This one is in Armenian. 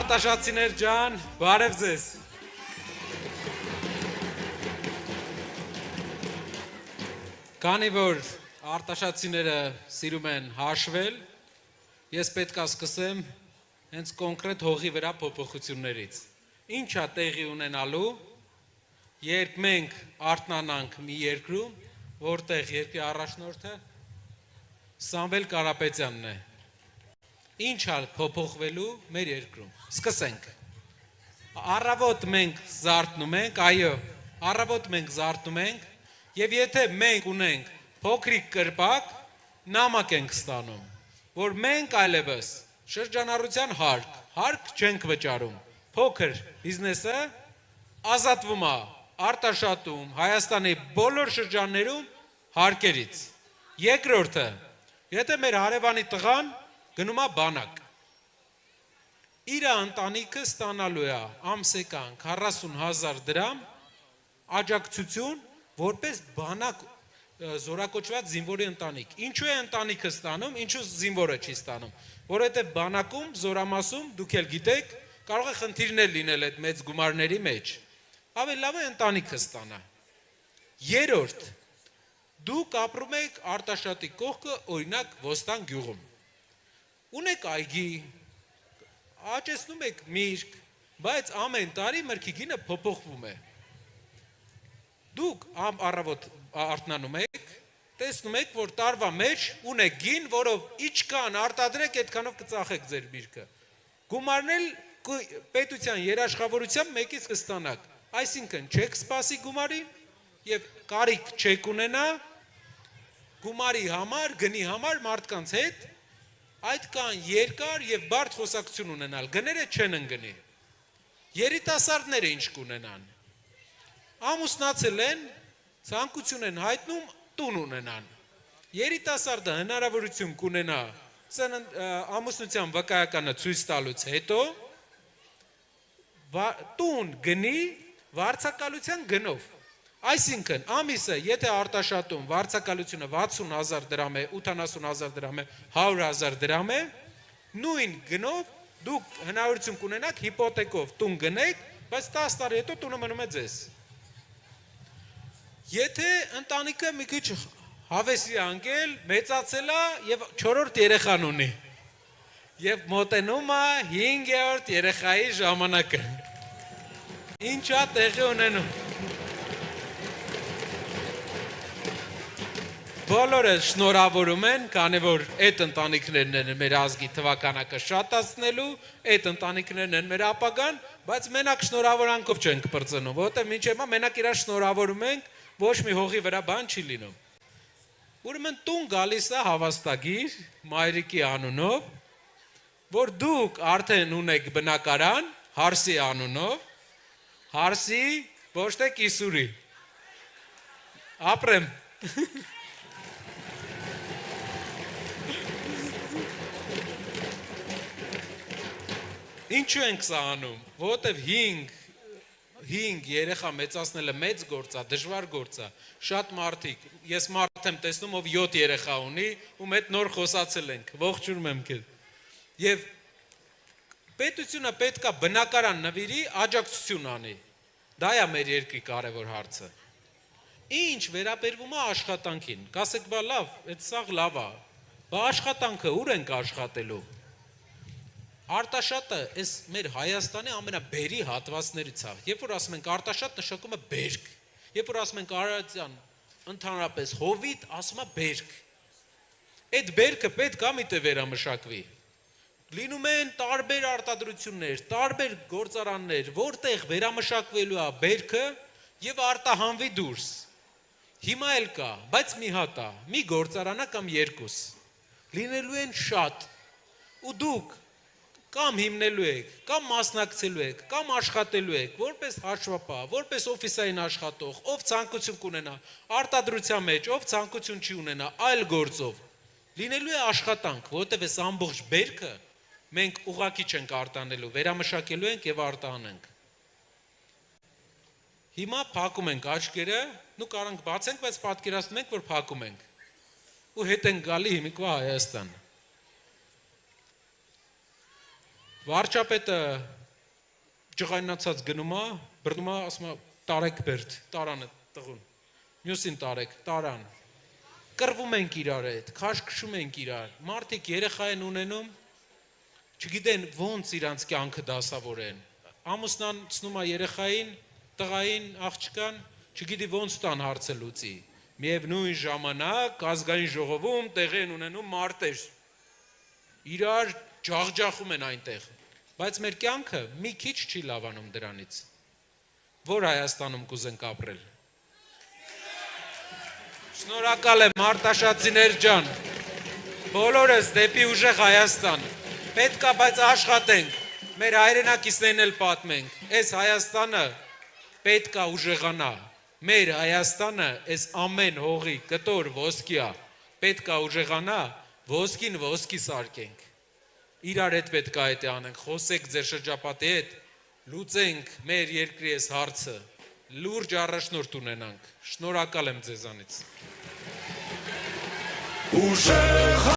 Արտաշատցիներ ջան, բարև ձեզ։ Քանի որ արտաշատցիները սիրում են հաշվել, ես պետք է սկսեմ հենց կոնկրետ հողի վրա փոփոխություններից։ Ինչ է տեղի ունենալու, երբ մենք արթնանանք մի երկրում, որտեղ երկրի առաջնորդը Սամվել Կարապետյանն է։ Ինչ է փոփոխվելու մեր երկրում։ Սկսենք։ Առավոտ մենք զարթնում ենք, այո, առավոտ մենք զարթնում ենք, եւ եթե մենք ունենք փոքրիկ կրպակ, նամակ ենք ստանում, որ մենք այլևս շրջանառության հարկ չենք վճարում։ Փոքր բիզնեսը ազատվում է արտաշատում Հայաստանի բոլոր շրջաններում հարկերից։ Երկրորդը, եթե մեր հարևանի տղան գնում է բանակ, իր ընտանիքը ստանալու է ամսեկան 40,000 դրամ աջակցություն, որպես բանակ զորակոչված զինվորի ընտանիք։ Ինչու է ընտանիքը ստանում, ինչու զինվորը չի ստանում, որովհետև բանակում, զորամասում, դուք էլ գիտեք, կարող է խնդիրներ լինել այդ մեծ գումարների մեջ։ Ավելի լավ է ընտանիքը ստանա։ Երրորդ, դուք ապրում եք Արտաշատի կողքը, օրինակ Ոստան գյուղում։ Ունեք այգի, աճեցնում եք միրգ, բայց ամեն տարի մրգի գինը փոփոխվում է։ Դուք առավոտ արթնանում եք, տեսնում եք, որ տարվա մեջ ունեք գին, որով ինչքան արտադրեք, այդքանով կծախեք ձեր միրգը։ Գումարնել պետության երաշխավորությամբ մեկից կստանաք։ Այսինքն չեք սպասի գումարին եւ կարիք չեք ունենա գումարի համար, գնի համար մարդկանց հետ այդքան երկար եւ բարդ խոսակցություն ունենալ։ Գները չեն ընկնի։ Երիտասարդները ինչ կունենան։ Ամուսնացել են, ցանկություն են հայտնում տուն ունենան։ Երիտասարդը հնարավորություն կունենա ամուսնության վկայականը ցույց տալուց հետո տուն գնի վարձակալության գնով։ Այսինքն ամիսը, եթե արտաշատում վարձակալությունը 60,000 դրամ է, 80,000 դրամ է, 100,000 դրամ է, նույն գնով դուք հնարավորություն կունենաք հիպոթեկով տուն գնեք, բայց 10 տարի հետո տունը մնում է ձեզ։ Եթե ընտանիքը մի քիչ հավեսի անկել, մեծացել է եւ 4-րդ երեխան ունի, եւ մոտենում է 5-րդ երեխայի ժամանակը, ինչ է տեղի ունենում։ Բոլորը շնորհավորում են, քանի որ այդ ընտանիքներն են մեր ազգի թվականակը շատացնելու, այդ ընտանիքներն են մեր ապագան, բայց մենակ շնորհավորանքով չենք բրծնում, որովհետև մինչ հիմա մենակ իրար շնորհավորում ենք, ոչ մի հողի վրա բան չի լինում։ Ուրեմն տուն գալիս է հավաստագիր մայրիկի անունով, որ դուք արդեն ունեք բնակարան Հարսի անունով, Հարսի ոչ թե Կիսուրի։ Ապրեմ։ Ինչու ենք սա անում, որովհետև 5 երեխա մեծացնելը մեծ գործ է, դժվար գործ է, շատ մարդիկ, ես մարդ եմ տեսնում, ով 7 երեխա ունի, ում հետ նոր խոսացել ենք, ողջունում եմ քեզ։ Եվ պետությունը պետք է բնակարան նվիրի, աջակցություն անի, դա է մեր երկրի կարևոր հարցը։ Ինչ վերաբերվում է աշխատանքին, կասեք բա լավ, այդ սաղ լավ է, բա աշխատանքը ուր ենք աշխատելու։ Արտաշատը այս մեր Հայաստանի ամենաբերի հատվածներից է։ Երբ որ ասում ենք արտաշատ, նշանակում է բերք։ Երբ որ ասում ենք Արարատյան, ընդհանրապես հովիտ, ասում է բերք։ Այդ բերքը պետք է միտը վերամշակվի։ Լինում են տարբեր արտադրություններ, տարբեր գործարաններ, որտեղ վերամշակվելու է բերքը եւ արտահանվի դուրս։ Հիմա էլ կա, բայց մի հատ է, մի գործարանա կամ երկուս։ Լինելու են շատ։ Ու դուք կամ հիմնելու եք, կամ մասնակցելու եք, կամ աշխատելու եք, որպես հաշվապահ, որպես օֆիսային աշխատող, ով ցանկություն կունենա, արտադրության մեջ, ով ցանկություն չի ունենա, այլ գործով, լինելու է աշխատանք, որովհետև այս ամբողջ բերքը մենք ուղղակի չենք արտանելու, վերամշակելու ենք եւ արտահանենք։ Հիմա փակում ենք աչքերը, նու կարանք բացենք, բայց պատկերացնում ենք, որ փակում ենք։ Ու հետ ենք գալի հիմիկվա Հայաստան։ Վարչապետը ջղայնացած գնում է, բռնում է, ասում է տարեք բերդ, տարանը տղուն։ Մյուսին տարեք, տարան։ Կռվում ենք իրար հետ, քաշքշում ենք իրար։ Մարդիկ երեխա են ունենում, չգիտեն ոնց իրանց կյանքը դասավորեն։ Ամուսնացնում է երեխային, տղային, աղջկան, չգիտի ոնց տան հարցը լուծի։ Միևնույն ժամանակ ազգային ժողովում տեղի են ունենում մարտեր։ Իրար ջախջախում են այնտեղ։ Բայց մեր կյանքը մի քիչ չի լավանում դրանից։ Որ Հայաստանում կուզենք ապրել։ Շնորհակալ եմ Արտաշատցիներ ջան։ Բոլորս դեպի ուժեղ Հայաստան։ Պետք է բայց աշխատենք։ Մեր հայրենակիցներն էլ պատմենք։ Այս Հայաստանը պետք է ուժեղանա։ Մեր Հայաստանը այս ամեն հողի կտոր ոսկի է։ Պետք է ուժեղանա, ոսկին ոսկի սարքենք։ Իրար հետ պետք է այդ անենք, խոսենք ձեր շրջապատի հետ, լուծենք մեր երկրի այս հարցը, լուրջ առաջնորդ ունենանք։ Շնորհակալ եմ ձեզանից։